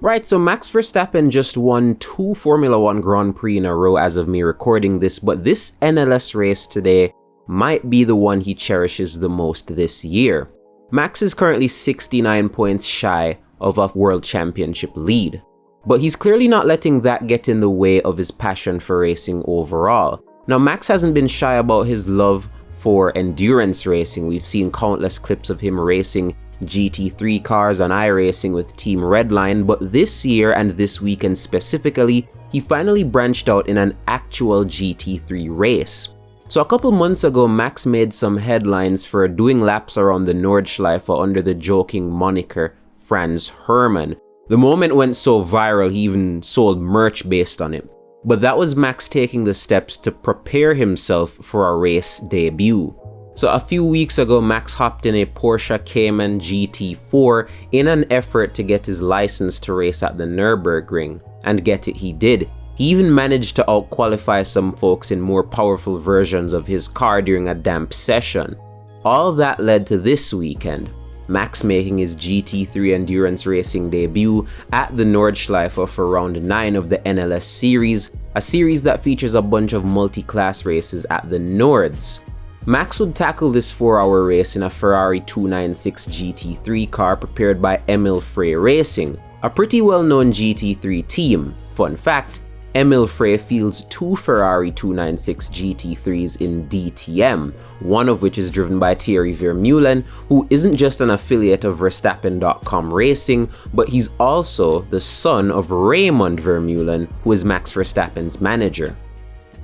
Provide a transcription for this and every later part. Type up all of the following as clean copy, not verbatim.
Right, so Max Verstappen just won 2 Formula 1 Grand Prix in a row as of me recording this, but this NLS race today might be the one he cherishes the most this year. Max is currently 69 points shy of a World Championship lead, but he's clearly not letting that get in the way of his passion for racing overall. Now, Max hasn't been shy about his love for endurance racing. We've seen countless clips of him racing GT3 cars on iRacing with Team Redline, but this year and this weekend specifically, he finally branched out in an actual GT3 race. So a couple months ago, Max made some headlines for doing laps around the Nordschleife under the joking moniker Franz Hermann. The moment went so viral, he even sold merch based on it. But that was Max taking the steps to prepare himself for a race debut. So a few weeks ago, Max hopped in a Porsche Cayman GT4 in an effort to get his license to race at the Nurburgring. And get it, he did. He even managed to out-qualify some folks in more powerful versions of his car during a damp session. All that led to this weekend, Max making his GT3 endurance racing debut at the Nordschleife for round 9 of the NLS series, a series that features a bunch of multi-class races at the Nords. Max would tackle this 4-hour race in a Ferrari 296 GT3 car prepared by Emil Frey Racing, a pretty well-known GT3 team. Fun fact, Emil Frey fields 2 Ferrari 296 GT3s in DTM, one of which is driven by Thierry Vermeulen, who isn't just an affiliate of Verstappen.com Racing, but he's also the son of Raymond Vermeulen, who is Max Verstappen's manager.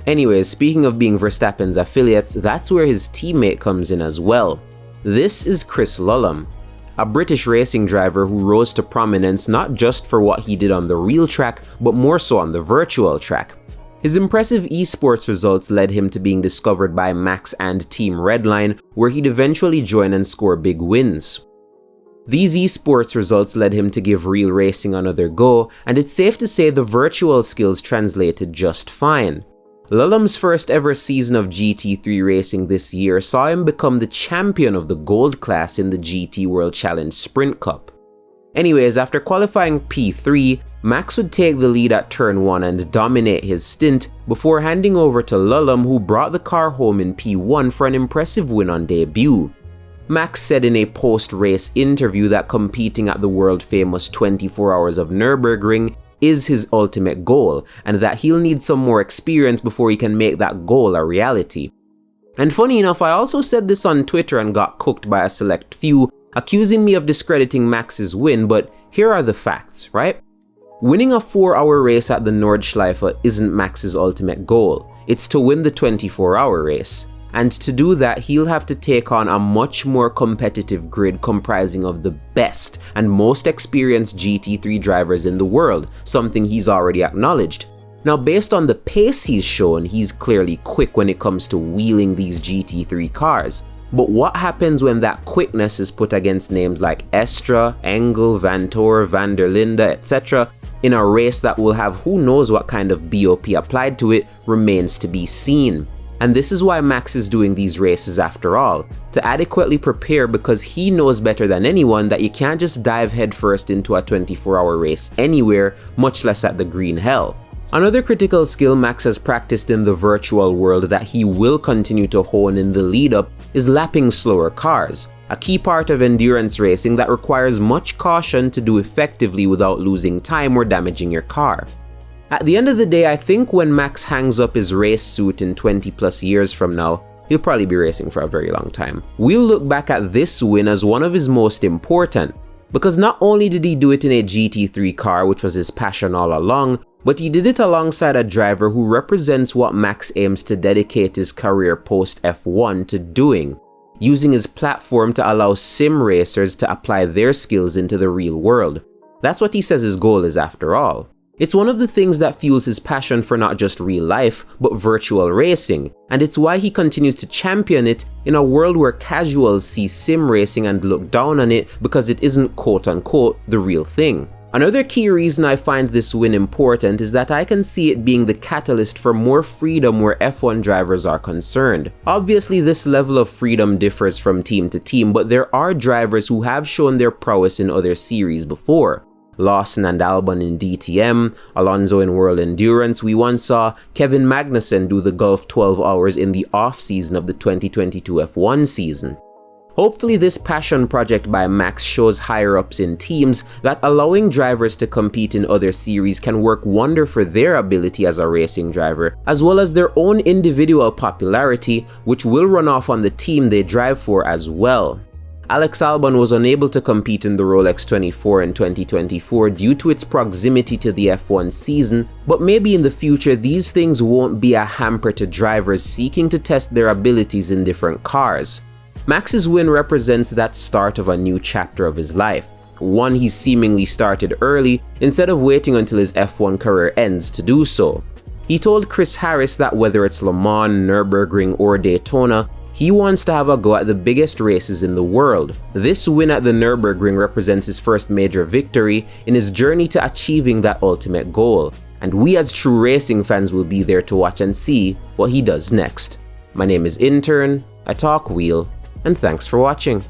Anyways, speaking of being Verstappen's affiliates, that's where his teammate comes in as well. This is Chris Lullum, a British racing driver who rose to prominence not just for what he did on the real track, but more so on the virtual track. His impressive esports results led him to being discovered by Max and Team Redline, where he'd eventually join and score big wins. These esports results led him to give real racing another go, and it's safe to say the virtual skills translated just fine. Lullum's first ever season of GT3 racing this year saw him become the champion of the gold class in the GT World Challenge Sprint Cup. Anyways, after qualifying P3, Max would take the lead at turn 1 and dominate his stint before handing over to Lullum, who brought the car home in P1 for an impressive win on debut. Max said in a post-race interview that competing at the world-famous 24 Hours of Nurburgring is his ultimate goal, and that he'll need some more experience before he can make that goal a reality. And funny enough, I also said this on Twitter and got cooked by a select few, accusing me of discrediting Max's win, but here are the facts, right? Winning a 4-hour race at the Nordschleife isn't Max's ultimate goal, it's to win the 24-hour race. And to do that, he'll have to take on a much more competitive grid comprising of the best and most experienced GT3 drivers in the world, something he's already acknowledged. Now, based on the pace he's shown, he's clearly quick when it comes to wheeling these GT3 cars. But what happens when that quickness is put against names like Estra, Engel, Vantor, Van der Linde, etc. in a race that will have who knows what kind of BOP applied to it remains to be seen. And this is why Max is doing these races after all, to adequately prepare, because he knows better than anyone that you can't just dive headfirst into a 24-hour race anywhere, much less at the green hell. Another critical skill Max has practiced in the virtual world that he will continue to hone in the lead up is lapping slower cars, a key part of endurance racing that requires much caution to do effectively without losing time or damaging your car. At the end of the day, I think when Max hangs up his race suit in 20 plus years from now, he'll probably be racing for a very long time. We'll look back at this win as one of his most important, because not only did he do it in a GT3 car, which was his passion all along, but he did it alongside a driver who represents what Max aims to dedicate his career post F1 to doing, using his platform to allow sim racers to apply their skills into the real world. That's what he says his goal is after all. It's one of the things that fuels his passion for not just real life, but virtual racing, and it's why he continues to champion it in a world where casuals see sim racing and look down on it because it isn't quote-unquote the real thing. Another key reason I find this win important is that I can see it being the catalyst for more freedom where F1 drivers are concerned. Obviously, this level of freedom differs from team to team, but there are drivers who have shown their prowess in other series before. Lawson and Albon in DTM, Alonso in World Endurance. We once saw Kevin Magnussen do the Gulf 12 hours in the off-season of the 2022 F1 season. Hopefully this passion project by Max shows higher-ups in teams that allowing drivers to compete in other series can work wonder for their ability as a racing driver, as well as their own individual popularity, which will run off on the team they drive for as well. Alex Albon was unable to compete in the Rolex 24 in 2024 due to its proximity to the F1 season, but maybe in the future these things won't be a hamper to drivers seeking to test their abilities in different cars. Max's win represents that start of a new chapter of his life, one he seemingly started early instead of waiting until his F1 career ends to do so. He told Chris Harris that whether it's Le Mans, Nurburgring or Daytona, he wants to have a go at the biggest races in the world. This win at the Nurburgring represents his first major victory in his journey to achieving that ultimate goal, and we as true racing fans will be there to watch and see what he does next. My name is Intern, I talk wheel, and thanks for watching.